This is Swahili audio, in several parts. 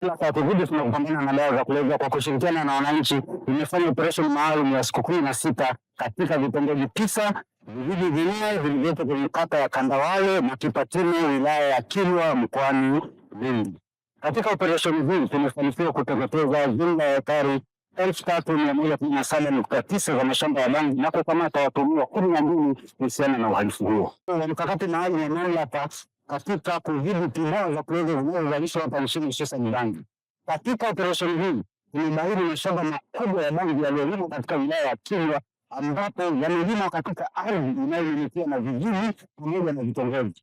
Kwa juhudi tunapambana na dawa za kulevya kwa kushirikiana na wananchi, imefanya operesheni maalum ya siku 16 katika vitongoji 9 vijiji vinne vilivyopo kwenye kata ya Kandawale na Kipatini wilaya ya Kilwa mkoani Lindi. Katika operesheni hii tumefanikiwa kuteketeza jumla ya ekari 3117.9 za mashamba ya bangi na kukamata watuhumiwa 12 kuhusiana na uhalifu huo. Mkakati maalum wa mamlaka katika kudhibiti dawa za kulevya zinazozalishwa hapa nchini hususan bangi. Katika operesheni hii tumebaini mashamba makubwa ya bangi yaliyolimwa katika wilaya ya Kilwa ambapo yamelimwa katika ardhi inayomilikiwa na vijiji pamoja na vitongoji.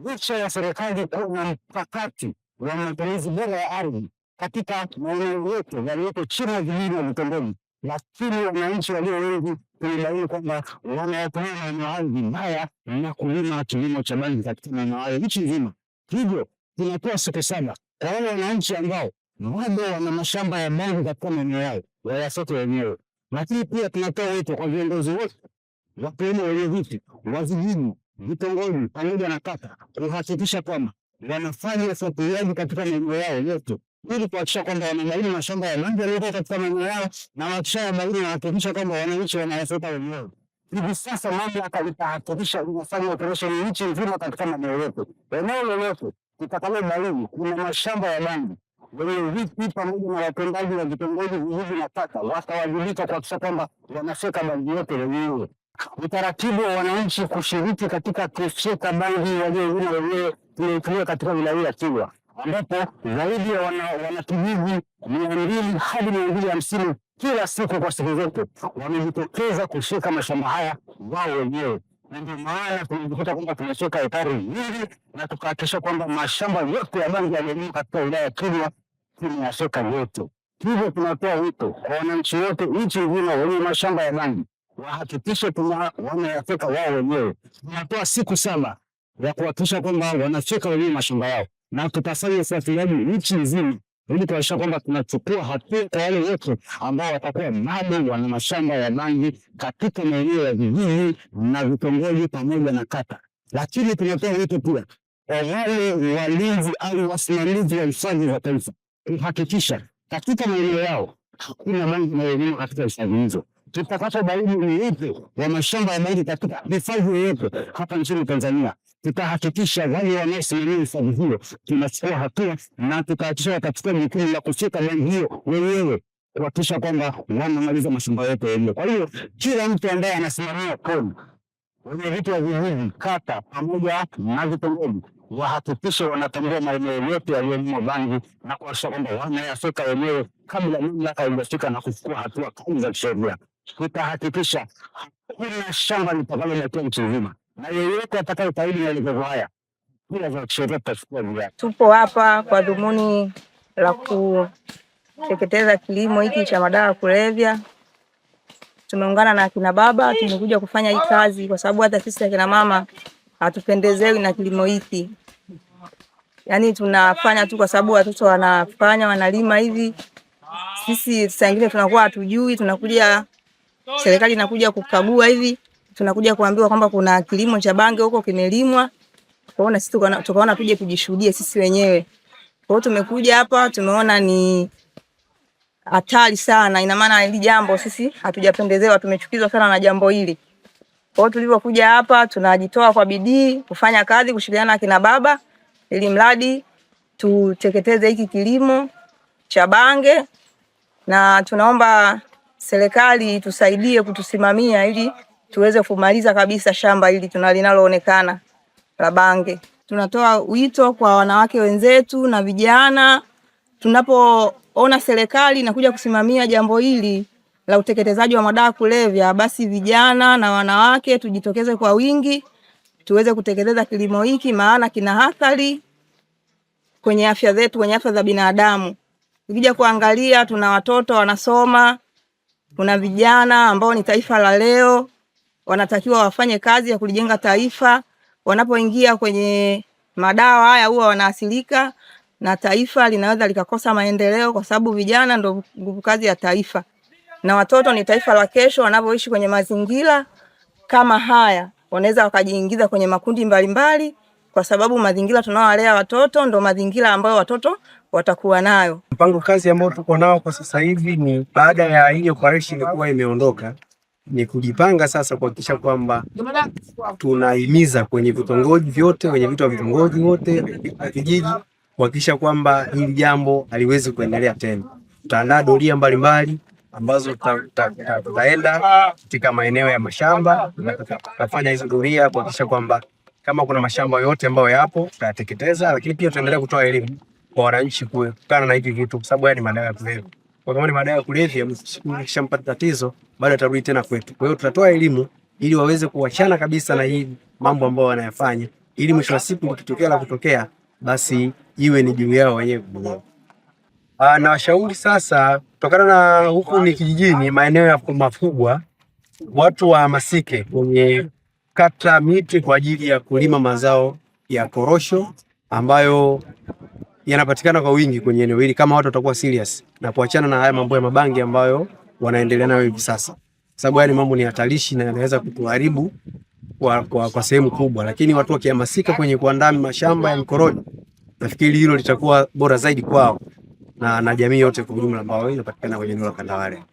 Licha ya serikali kuwa na mkakati wa matumizi bora ya ardhi katika maeneo yote yaliyoko chini ya vijiji na vitongoji, lakini wananchi walio wengi tumebaini kwamba wanayatumia maeneo hayo vibaya na kulima kilimo cha bangi katika maeneo hayo nchi nzima. Hivyo tunatoa siku 7 kwa wale wananchi ambao bado wana mashamba ya bangi katika maeneo yao wayasote wenyewe, lakini pia tunatoa wito kwa viongozi wote wakiwemo wenyeviti wa vijiji, vitongoji pamoja na kata kuhakikisha kwamba wanafanya ufuatiliaji katika maeneo yao yote ili kuhakikisha kwamba wanabaini mashamba ya bangi yaliyokuwa katika maeneo yao na wakishayabaini wanahakikisha kwamba wananchi wanayasota wenyewe. Hivi sasa mamlaka itahakikisha inafanya operesheni nchi nzima katika maeneo yote. Eneo lolote litakalobaini kuna mashamba ya bangi, wenyeviti pamoja na watendaji wa vitongoji, vijiji na kata watawajibika kuhakikisha kwamba wanafyeka bangi yote wenyewe. Utaratibu wa wananchi kushiriki katika kufyeka bangi waliovuna wenyewe tumetumia katika wilaya ya Kilwa ambapo zaidi ya wanakijiji 200 hadi 250 kila siku kwa siku zote wamejitokeza kushika mashamba haya wao wenyewe. Na ndio maana tumejikuta kwamba tumeshika ekari nyingi na tukahakikisha kwamba mashamba yote ya bangi yaliyolimwa katika wilaya ya Kilwa tumeyashika yote. Hivyo tunatoa wito kwa wananchi wote nchi nzima wenye mashamba ya bangi wahakikishe wanayafyeka wao wenyewe. Tunatoa siku 7 ya kuhakikisha kwamba wanafyeka wenyewe mashamba yao, na tutafanya ufuatiliaji nchi nzima ili kuhakikisha kwamba tunachukua hatua kwa wale wote ambao watakuwa bado wana mashamba ya bangi katika maeneo ya vijiji na vitongoji pamoja na kata. Lakini tunatoa wito pia kwa wale walinzi au wasimamizi wa hifadhi za taifa kuhakikisha katika maeneo yao hakuna bangi inayolimwa katika hifadhi hizo. Tutakapobaini uwepo wa mashamba ya bangi katika hifadhi yoyote hapa nchini Tanzania, tutahakikisha wale wanaosimamia hifadhi hiyo tunachukua hatua na tutahakikisha watachukua jukumu la kushika bangi hiyo wenyewe kuhakikisha kwamba wanamaliza mashamba yote wenyewe. Kwa hiyo kila mtu ambaye anasimamia kodi, wenyeviti wa vijiji, kata pamoja na vitongoji wahakikishe wanatambua maeneo yote yaliyolimwa bangi na kuhakikisha kwamba wanayafyeka wenyewe kabla mamlaka haijafika na kuchukua hatua kali za kisheria. Tutahakikisha hakuna shamba litakalobakia nchi nzima, na yeyote atakayekaidi maelekezo haya bila za kisheria tutachukua hatua. Tupo hapa kwa dhumuni la kuteketeza kilimo hiki cha madawa ya kulevya. Tumeungana na akina baba, tumekuja kufanya hii kazi kwa sababu hata sisi akina mama hatupendezewi na kilimo hiki. Yaani tunafanya tu kwa sababu watoto wanafanya, wanalima hivi. Sisi saa nyingine tunakuwa hatujui, tunakuja serikali inakuja kukagua hivi, tunakuja kuambiwa kwamba kuna kilimo cha bangi huko kimelimwa. Kwa hiyo sisi tukaona tuje kujishuhudia sisi wenyewe. Kwa hiyo tumekuja hapa, tumeona ni hatari sana. Ina maana hili jambo sisi hatujapendezewa, tumechukizwa sana na jambo hili. Kwa hiyo tulivyokuja hapa tunajitoa kwa bidii kufanya kazi, kushirikiana na kina baba ili mradi tuteketeze hiki kilimo cha bange, na tunaomba serikali tusaidie kutusimamia ili tuweze kumaliza kabisa shamba hili linaloonekana la bange. Tunatoa wito kwa wanawake wenzetu na vijana, tunapoona serikali inakuja kusimamia jambo hili la uteketezaji wa madawa kulevya, basi vijana na wanawake tujitokeze kwa wingi tuweze kuteketeza kilimo hiki, maana kina athari kwenye afya zetu, kwenye afya za binadamu. Ukija kuangalia tuna watoto wanasoma, kuna vijana ambao ni taifa la leo, wanatakiwa wafanye kazi ya kulijenga taifa. Wanapoingia kwenye madawa haya huwa wanaathirika na taifa linaweza likakosa maendeleo, kwa sababu vijana ndio nguvu kazi ya taifa. Na watoto ni taifa la kesho. Wanapoishi kwenye mazingira kama haya wanaweza wakajiingiza kwenye makundi mbalimbali, kwa sababu mazingira tunaowalea watoto ndio mazingira ambayo watoto watakuwa nayo. Mpango kazi ambao tuko nao kwa sasa hivi ni baada ya hii operation kuwa imeondoka, ni kujipanga sasa kuhakikisha kwamba tunahimiza kwenye vitongoji vyote, kwenye vitu vya vitongoji wote, vijiji, kuhakikisha kwamba hili jambo haliwezi kuendelea tena. Tutaandaa doria mbalimbali ambazo tutaenda katika maeneo ya mashamba, tutafanya hizo doria kuhakikisha kwamba kama kuna mashamba yote ambayo yapo tutayateketeza, lakini pia tutaendelea kutoa elimu kwa wananchi kutokana na hivi vitu, kwa sababu haya ni madawa ya kulevya. Kwa kama ni madawa ya kulevya, mkishampata tatizo bado atarudi tena kwetu. Kwa hiyo tutatoa elimu ili waweze kuachana kabisa na hii mambo ambayo wanayafanya, ili mwisho wa siku ikitokea la kutokea basi iwe ni juu yao wenyewe. Na washauri sasa, kutokana na huku ni kijijini, maeneo ya makubwa, watu wahamasike kwenye kata miti kwa ajili ya kulima mazao ya korosho ambayo yanapatikana kwa wingi kwenye eneo hili, kama watu watakuwa serious na kuachana na haya mambo ya mabangi ambayo wanaendelea nayo hivi sasa, sababu haya mambo ni hatarishi na yanaweza kutuharibu kwa sehemu kubwa. Lakini watu wakihamasika kwenye kuandaa mashamba ya korosho, nafikiri hilo litakuwa bora zaidi kwao na jamii yote kwa ujumla ambayo inapatikana kwenye eneo la Kandawale.